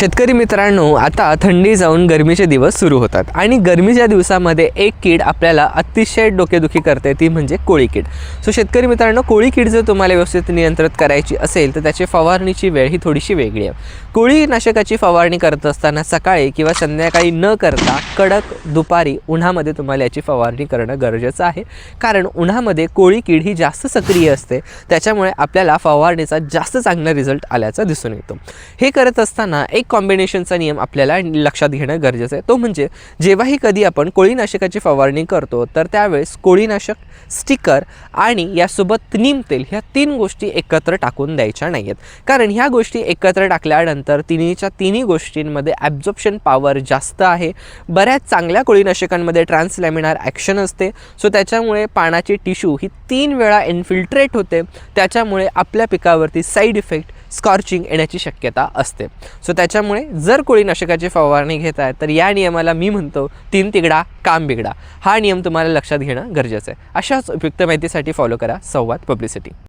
शेतकरी मित्रांनो, आता थंडी जाऊन गरमीचे दिवस सुरू होतात आणि गरमीच्या दिवसामध्ये एक कीड आपल्याला अतिशय डोकेदुखी करते, ती म्हणजे कोळी कीड. सो शेतकरी मित्रांनो, कोळी कीड जर तुम्हाला व्यवस्थित नियंत्रित करायची असेल तर त्याची फवारणीची वेळ ही थोडीशी वेगळी आहे. कोळी नाशकाची फवारणी करत असताना सकाळी किंवा संध्याकाळी न करता कडक दुपारी उन्हामध्ये तुम्हाला याची फवारणी करणं गरजेचं आहे. कारण उन्हामध्ये कोळी कीड ही जास्त सक्रिय असते, त्याच्यामुळे आपल्याला फवारणीचा जास्त चांगला रिझल्ट आल्याचा दिसून येतो. हे करत असताना एक कॉम्बिनेशनचा नियम आपल्याला लक्षात घेणं गरजेचं आहे. तो म्हणजे जेव्हाही कधी आपण कोळीनाशकाची फवारणी करतो तर त्यावेळेस कोळीनाशक, स्टिकर आणि यासोबत नीम तेल ह्या 3 गोष्टी एकत्र टाकून द्यायच्या नाही आहेत. कारण ह्या गोष्टी एकत्र टाकल्यानंतर तिन्ही गोष्टींमध्ये ॲब्झॉर्प्शन पॉवर जास्त आहे. बऱ्याच चांगल्या कोळीनाशकांमध्ये ट्रान्सलॅमिनार ॲक्शन असते. सो त्याच्यामुळे पानाची टिश्यू ही 3 वेळा इन्फिल्ट्रेट होते. त्याच्यामुळे आपल्या पिकावरती साईड इफेक्ट, स्कॉर्चिंग येण्याची शक्यता असते. सो त्याच्यामुळे जर कोळीनाशकाची फवारणी घेत आहे तर या नियमाला मी म्हणतो 3 तिगडा काम बिगडा. हा नियम तुम्हाला लक्षात घेणं गरजेचं आहे. अशाच उपयुक्त माहितीसाठी फॉलो करा संवाद पब्लिसिटी.